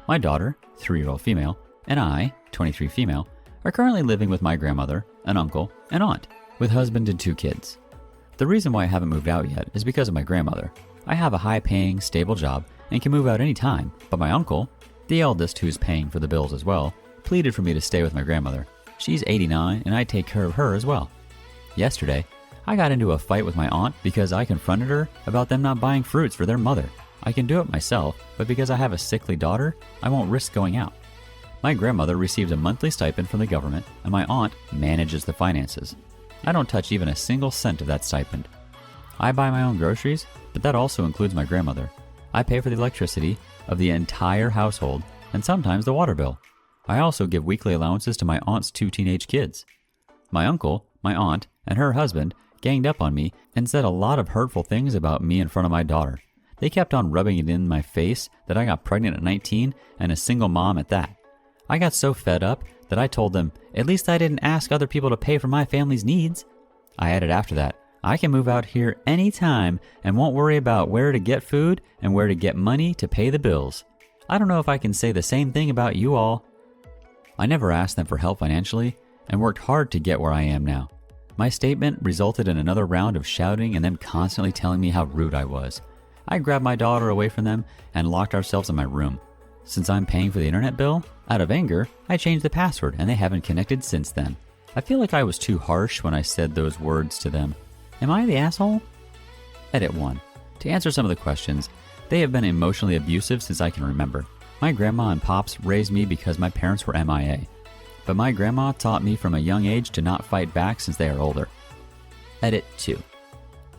My daughter, 3-year-old female, and I, 23 female, are currently living with my grandmother, an uncle, and aunt, with husband and 2 kids. The reason why I haven't moved out yet is because of my grandmother. I have a high-paying, stable job and can move out any time, but my uncle, the eldest who's paying for the bills as well, pleaded for me to stay with my grandmother. She's 89 and I take care of her as well. Yesterday, I got into a fight with my aunt because I confronted her about them not buying fruits for their mother. I can do it myself, but because I have a sickly daughter, I won't risk going out. My grandmother receives a monthly stipend from the government, and my aunt manages the finances. I don't touch even a single cent of that stipend. I buy my own groceries, but that also includes my grandmother. I pay for the electricity of the entire household, and sometimes the water bill. I also give weekly allowances to my aunt's 2 teenage kids. My uncle, my aunt, and her husband ganged up on me and said a lot of hurtful things about me in front of my daughter. They kept on rubbing it in my face that I got pregnant at 19 and a single mom at that. I got so fed up that I told them, at least I didn't ask other people to pay for my family's needs. I added after that, I can move out here anytime and won't worry about where to get food and where to get money to pay the bills. I don't know if I can say the same thing about you all. I never asked them for help financially and worked hard to get where I am now. My statement resulted in another round of shouting and them constantly telling me how rude I was. I grabbed my daughter away from them and locked ourselves in my room. Since I'm paying for the internet bill, out of anger, I changed the password and they haven't connected since then. I feel like I was too harsh when I said those words to them. Am I the asshole? Edit 1. To answer some of the questions, they have been emotionally abusive since I can remember. My grandma and pops raised me because my parents were MIA. But my grandma taught me from a young age to not fight back since they are older. Edit 2.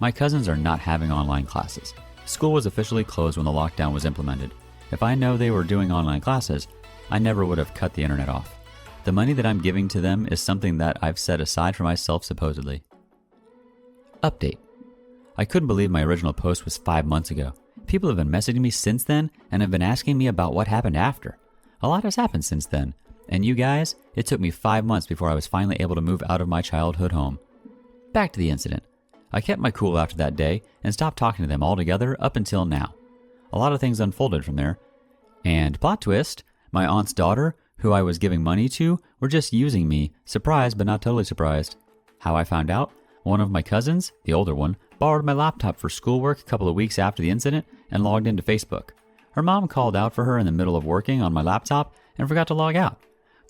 My cousins are not having online classes. School was officially closed when the lockdown was implemented. If I know they were doing online classes, I never would have cut the internet off. The money that I'm giving to them is something that I've set aside for myself supposedly. Update. I couldn't believe my original post was 5 months ago. People have been messaging me since then and have been asking me about what happened after. A lot has happened since then. And you guys, it took me 5 months before I was finally able to move out of my childhood home. Back to the incident. I kept my cool after that day and stopped talking to them altogether up until now. A lot of things unfolded from there. And plot twist, my aunt's daughter, who I was giving money to, were just using me, surprised but not totally surprised. How I found out? One of my cousins, the older one, borrowed my laptop for schoolwork a couple of weeks after the incident and logged into Facebook. Her mom called out for her in the middle of working on my laptop and forgot to log out.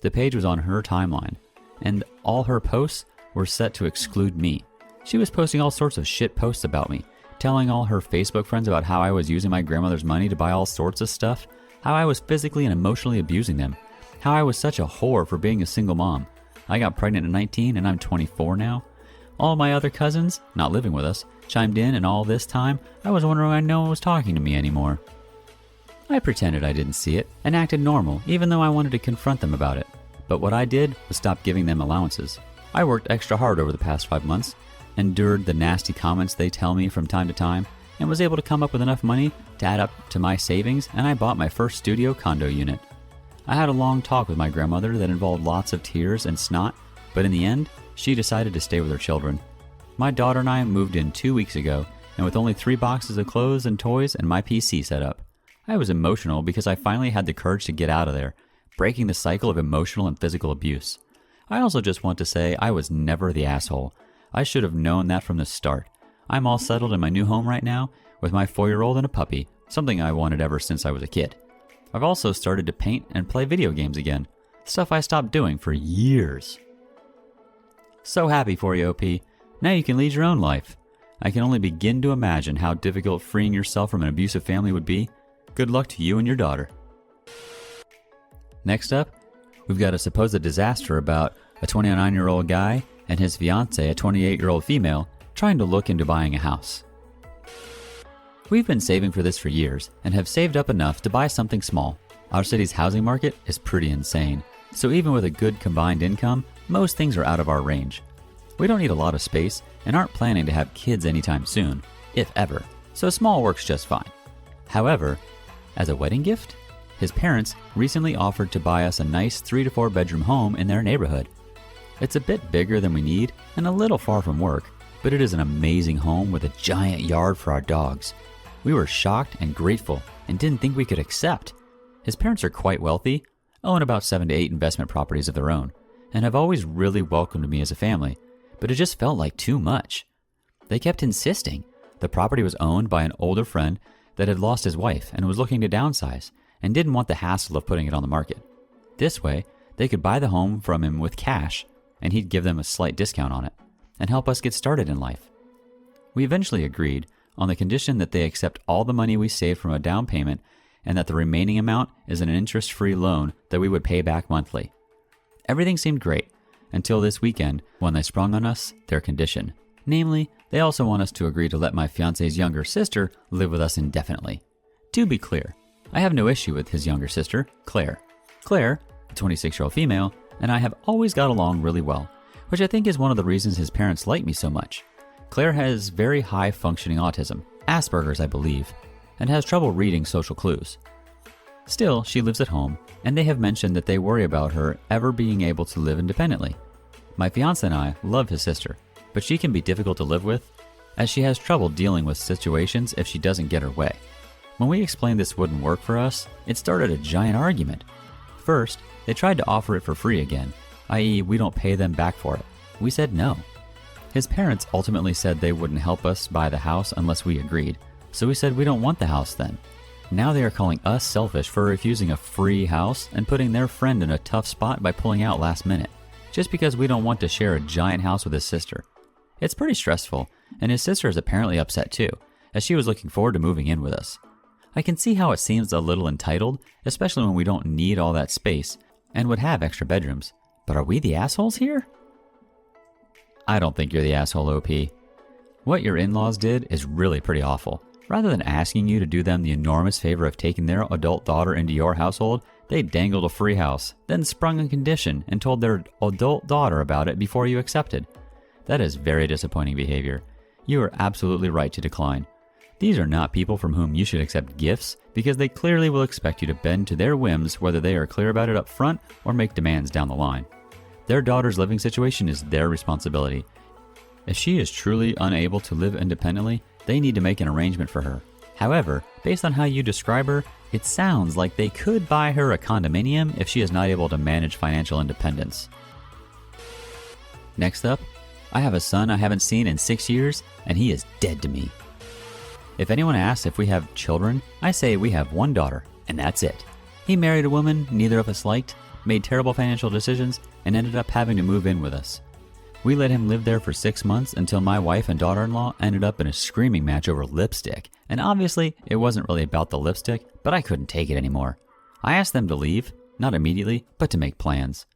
The page was on her timeline, and all her posts were set to exclude me. She was posting all sorts of shit posts about me, telling all her Facebook friends about how I was using my grandmother's money to buy all sorts of stuff, how I was physically and emotionally abusing them, how I was such a whore for being a single mom. I got pregnant at 19 and I'm 24 now. All my other cousins, not living with us, chimed in, and all this time, I was wondering why no one was talking to me anymore. I pretended I didn't see it and acted normal, even though I wanted to confront them about it. But what I did was stop giving them allowances. I worked extra hard over the past 5 months, endured the nasty comments they tell me from time to time, and was able to come up with enough money to add up to my savings, and I bought my first studio condo unit. I had a long talk with my grandmother that involved lots of tears and snot, but in the end, she decided to stay with her children. My daughter and I moved in 2 weeks ago, and with only 3 boxes of clothes and toys and my PC set up. I was emotional because I finally had the courage to get out of there, breaking the cycle of emotional and physical abuse. I also just want to say I was never the asshole. I should have known that from the start. I'm all settled in my new home right now with my 4-year-old and a puppy, something I wanted ever since I was a kid. I've also started to paint and play video games again, stuff I stopped doing for years. So happy for you, OP. Now you can lead your own life. I can only begin to imagine how difficult freeing yourself from an abusive family would be. Good luck to you and your daughter. Next up, we've got a supposed disaster about a 29-year-old guy and his fiancée, a 28-year-old female, trying to look into buying a house. We've been saving for this for years and have saved up enough to buy something small. Our city's housing market is pretty insane, so even with a good combined income, most things are out of our range. We don't need a lot of space and aren't planning to have kids anytime soon, if ever, so small works just fine. However, as a wedding gift, his parents recently offered to buy us a nice 3 to 4 bedroom home in their neighborhood. It's a bit bigger than we need and a little far from work, but it is an amazing home with a giant yard for our dogs. We were shocked and grateful and didn't think we could accept. His parents are quite wealthy, own about 7 to 8 investment properties of their own, and have always really welcomed me as a family, but it just felt like too much. They kept insisting. The property was owned by an older friend that had lost his wife and was looking to downsize and didn't want the hassle of putting it on the market. This way, they could buy the home from him with cash, and he'd give them a slight discount on it and help us get started in life. We eventually agreed on the condition that they accept all the money we saved from a down payment and that the remaining amount is an interest-free loan that we would pay back monthly. Everything seemed great until this weekend when they sprung on us their condition. Namely, they also want us to agree to let my fiance's younger sister live with us indefinitely. To be clear, I have no issue with his younger sister, Claire. Claire, a 26-year-old female, and I have always got along really well, which I think is one of the reasons his parents like me so much. Claire has very high functioning autism, Asperger's I believe, and has trouble reading social clues. Still, she lives at home, and they have mentioned that they worry about her ever being able to live independently. My fiance and I love his sister, but she can be difficult to live with, as she has trouble dealing with situations if she doesn't get her way. When we explained this wouldn't work for us, it started a giant argument. First, they tried to offer it for free again, i.e. we don't pay them back for it. We said no. His parents ultimately said they wouldn't help us buy the house unless we agreed, so we said we don't want the house then. Now they are calling us selfish for refusing a free house and putting their friend in a tough spot by pulling out last minute, just because we don't want to share a giant house with his sister. It's pretty stressful, and his sister is apparently upset too, as she was looking forward to moving in with us. I can see how it seems a little entitled, especially when we don't need all that space and would have extra bedrooms. But are we the assholes here? I don't think you're the asshole, OP. What your in-laws did is really pretty awful. Rather than asking you to do them the enormous favor of taking their adult daughter into your household, they dangled a free house, then sprung a condition and told their adult daughter about it before you accepted. That is very disappointing behavior. You are absolutely right to decline. These are not people from whom you should accept gifts because they clearly will expect you to bend to their whims whether they are clear about it up front or make demands down the line. Their daughter's living situation is their responsibility. If she is truly unable to live independently, they need to make an arrangement for her. However, based on how you describe her, it sounds like they could buy her a condominium if she is not able to manage financial independence. Next up, I have a son I haven't seen in 6 years, and he is dead to me. If anyone asks if we have children, I say we have one daughter, and that's it. He married a woman neither of us liked, made terrible financial decisions, and ended up having to move in with us. We let him live there for 6 months until my wife and daughter-in-law ended up in a screaming match over lipstick, and obviously it wasn't really about the lipstick, but I couldn't take it anymore. I asked them to leave, not immediately, but to make plans.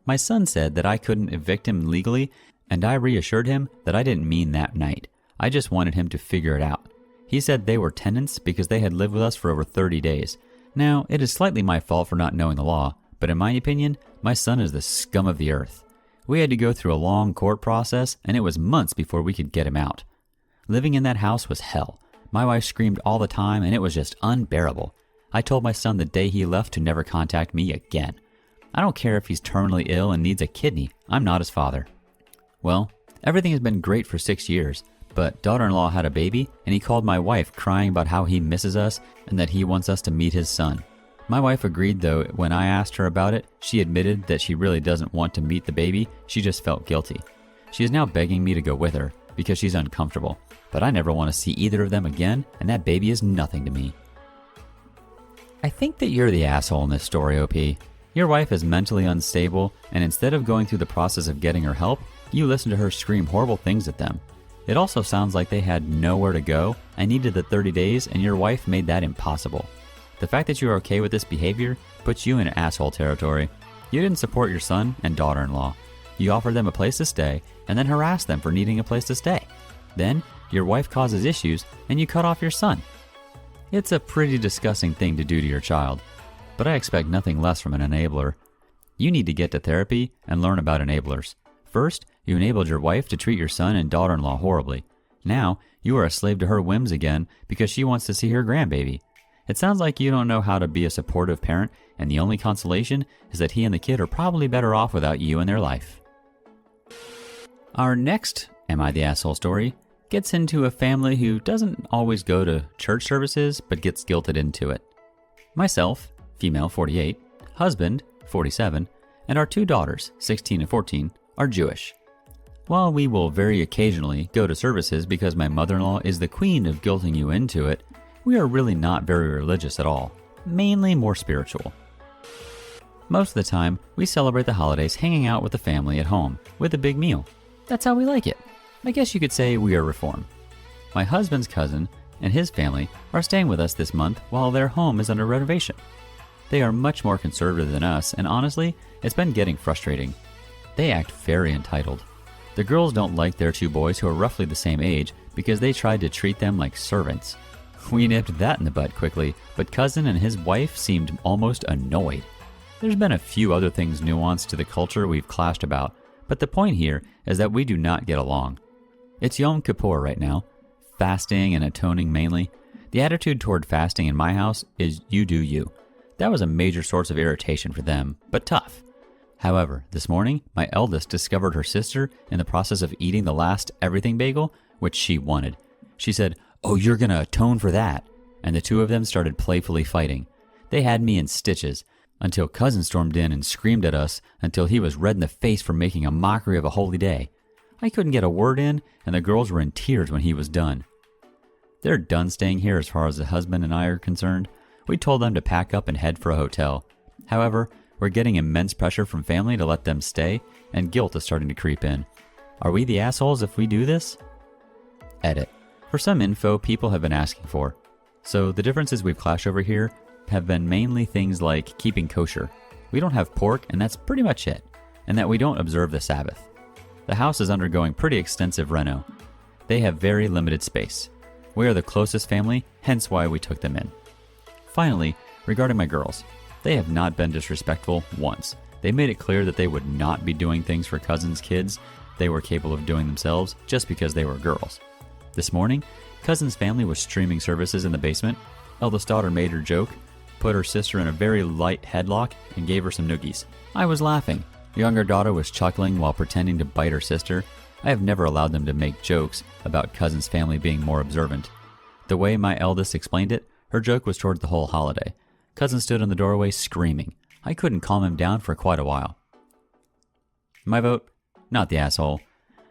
My son said that I couldn't evict him legally, and I reassured him that I didn't mean that night. I just wanted him to figure it out. He said they were tenants because they had lived with us for over 30 days. Now, it is slightly my fault for not knowing the law, but in my opinion, my son is the scum of the earth. We had to go through a long court process, and it was months before we could get him out. Living in that house was hell. My wife screamed all the time, and it was just unbearable. I told my son the day he left to never contact me again. I don't care if he's terminally ill and needs a kidney. I'm not his father. Well, everything has been great for 6 years, but daughter-in-law had a baby, and he called my wife crying about how he misses us and that he wants us to meet his son. My wife agreed, though when I asked her about it, she admitted that she really doesn't want to meet the baby, she just felt guilty. She is now begging me to go with her because she's uncomfortable, but I never want to see either of them again, and that baby is nothing to me. I think that you're the asshole in this story, OP. Your wife is mentally unstable, and instead of going through the process of getting her help, you listen to her scream horrible things at them. It also sounds like they had nowhere to go and needed the 30 days, and your wife made that impossible. The fact that you are okay with this behavior puts you in asshole territory. You didn't support your son and daughter-in-law. You offered them a place to stay and then harassed them for needing a place to stay. Then, your wife causes issues and you cut off your son. It's a pretty disgusting thing to do to your child, but I expect nothing less from an enabler. You need to get to therapy and learn about enablers. First, you enabled your wife to treat your son and daughter-in-law horribly. Now, you are a slave to her whims again because she wants to see her grandbaby. It sounds like you don't know how to be a supportive parent, and the only consolation is that he and the kid are probably better off without you in their life. Our next Am I the Asshole story gets into a family who doesn't always go to church services but gets guilted into it. Myself, female 48, husband 47, and our 2 daughters, 16 and 14, are Jewish. While we will very occasionally go to services because my mother-in-law is the queen of guilting you into it, we are really not very religious at all, mainly more spiritual. Most of the time, we celebrate the holidays hanging out with the family at home with a big meal. That's how we like it. I guess you could say we are Reform. My husband's cousin and his family are staying with us this month while their home is under renovation. They are much more conservative than us, and honestly, it's been getting frustrating. They act very entitled. The girls don't like their 2 boys who are roughly the same age because they tried to treat them like servants. We nipped that in the bud quickly, but cousin and his wife seemed almost annoyed. There's been a few other things nuanced to the culture we've clashed about, but the point here is that we do not get along. It's Yom Kippur right now, fasting and atoning mainly. The attitude toward fasting in my house is you do you. That was a major source of irritation for them, but tough. However, this morning, my eldest discovered her sister in the process of eating the last everything bagel, which she wanted. She said, "Oh, you're gonna atone for that." And the 2 of them started playfully fighting. They had me in stitches, until cousin stormed in and screamed at us until he was red in the face for making a mockery of a holy day. I couldn't get a word in, and the girls were in tears when he was done. They're done staying here as far as the husband and I are concerned. We told them to pack up and head for a hotel. However, we're getting immense pressure from family to let them stay, and guilt is starting to creep in. Are we the assholes if we do this? Edit. For some info people have been asking for. So the differences we've clashed over here have been mainly things like keeping kosher. We don't have pork, and that's pretty much it. And that we don't observe the Sabbath. The house is undergoing pretty extensive reno. They have very limited space. We are the closest family, hence why we took them in. Finally, regarding my girls, they have not been disrespectful once. They made it clear that they would not be doing things for cousins' kids they were capable of doing themselves just because they were girls. This morning, cousin's family was streaming services in the basement. Eldest daughter made her joke, put her sister in a very light headlock, and gave her some noogies. I was laughing. Younger daughter was chuckling while pretending to bite her sister. I have never allowed them to make jokes about cousin's family being more observant. The way my eldest explained it, her joke was toward the whole holiday. Cousin stood in the doorway screaming. I couldn't calm him down for quite a while. My vote? Not the asshole.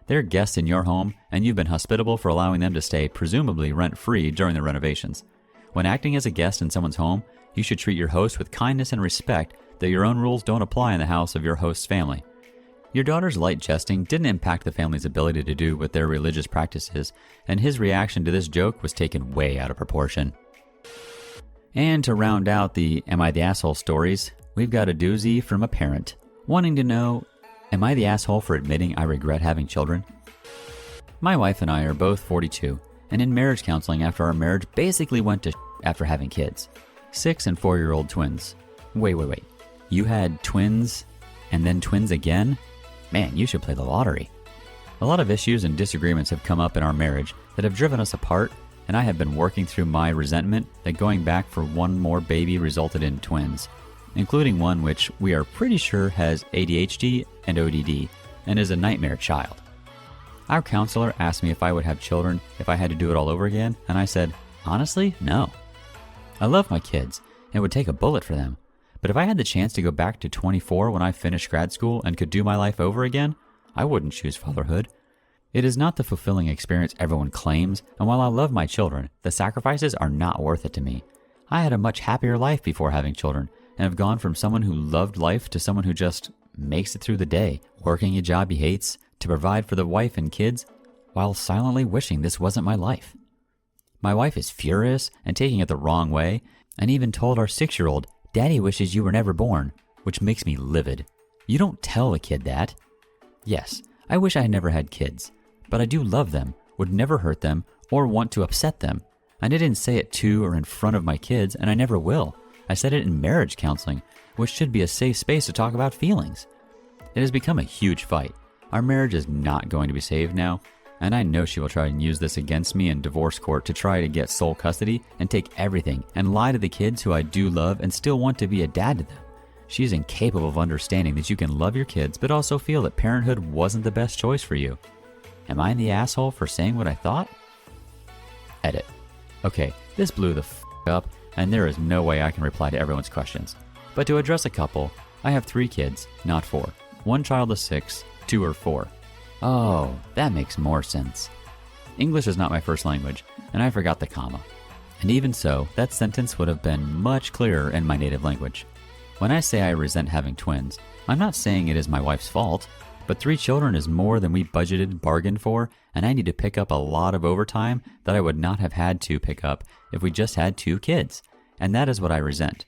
They're guests in your home, and you've been hospitable for allowing them to stay presumably rent-free during the renovations. When acting as a guest in someone's home, you should treat your host with kindness and respect that your own rules don't apply in the house of your host's family. Your daughter's light jesting didn't impact the family's ability to do with their religious practices, and his reaction to this joke was taken way out of proportion. And to round out the Am I the Asshole stories, we've got a doozy from a parent wanting to know, am I the asshole for admitting I regret having children? My wife and I are both 42, and in marriage counseling after our marriage basically went to after having kids. 6 and 4-year-old twins. Wait. You had twins and then twins again? Man, you should play the lottery. A lot of issues and disagreements have come up in our marriage that have driven us apart, and I have been working through my resentment that going back for one more baby resulted in twins, including one which we are pretty sure has ADHD and ODD and is a nightmare child. Our counselor asked me if I would have children if I had to do it all over again, and I said, honestly, no. I love my kids and would take a bullet for them, but if I had the chance to go back to 24 when I finished grad school and could do my life over again, I wouldn't choose fatherhood. It is not the fulfilling experience everyone claims, and while I love my children, the sacrifices are not worth it to me. I had a much happier life before having children, and have gone from someone who loved life to someone who just makes it through the day, working a job he hates, to provide for the wife and kids, while silently wishing this wasn't my life. My wife is furious and taking it the wrong way, and even told our 6-year-old, "Daddy wishes you were never born," which makes me livid. You don't tell a kid that. Yes, I wish I had never had kids, but I do love them, would never hurt them or want to upset them. I didn't say it to or in front of my kids, and I never will. I said it in marriage counseling, which should be a safe space to talk about feelings. It has become a huge fight. Our marriage is not going to be saved now, and I know she will try and use this against me in divorce court to try to get sole custody and take everything and lie to the kids who I do love and still want to be a dad to them. She is incapable of understanding that you can love your kids but also feel that parenthood wasn't the best choice for you. Am I the asshole for saying what I thought? Edit. Okay, this blew the up, and there is no way I can reply to everyone's questions. But to address a couple, I have 3 kids, not 4. One child is 6, 2 are 4. Oh, that makes more sense. English is not my first language, and I forgot the comma. And even so, that sentence would have been much clearer in my native language. When I say I resent having twins, I'm not saying it is my wife's fault, but 3 children is more than we budgeted bargained for, and I need to pick up a lot of overtime that I would not have had to pick up if we just had 2 kids. And that is what I resent.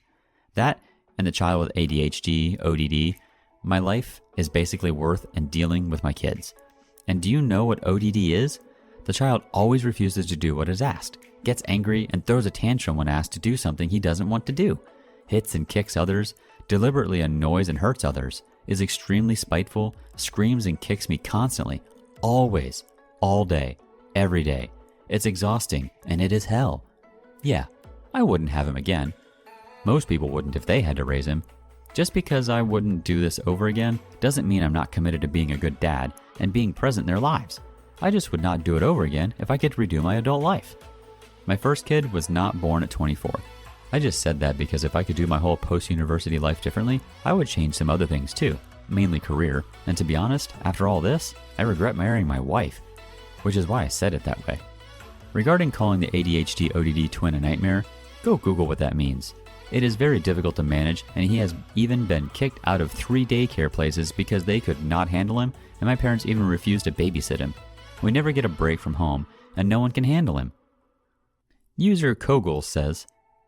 That and the child with ADHD, ODD, my life is basically worth and dealing with my kids. And do you know what ODD is? The child always refuses to do what is asked, gets angry, and throws a tantrum when asked to do something he doesn't want to do, hits and kicks others, deliberately annoys and hurts others, is extremely spiteful, screams and kicks me constantly, always, all day, every day. It's exhausting, and it is hell. Yeah, I wouldn't have him again. Most people wouldn't if they had to raise him. Just because I wouldn't do this over again doesn't mean I'm not committed to being a good dad and being present in their lives. I just would not do it over again if I could redo my adult life. My first kid was not born at 24. I just said that because if I could do my whole post-university life differently, I would change some other things too, mainly career. And to be honest, after all this, I regret marrying my wife, which is why I said it that way. Regarding calling the ADHD ODD twin a nightmare, go Google what that means. It is very difficult to manage, and he has even been kicked out of 3 daycare places because they could not handle him, and my parents even refused to babysit him. We never get a break from home, and no one can handle him. User Kogel says,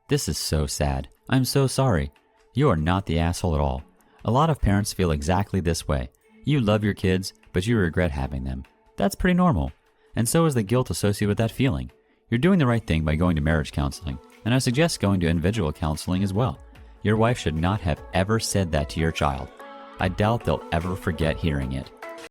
"This is so sad. I'm so sorry. You are not the asshole at all. A lot of parents feel exactly this way. You love your kids, but you regret having them. That's pretty normal. And so is the guilt associated with that feeling. You're doing the right thing by going to marriage counseling, and I suggest going to individual counseling as well. Your wife should not have ever said that to your child. I doubt they'll ever forget hearing it.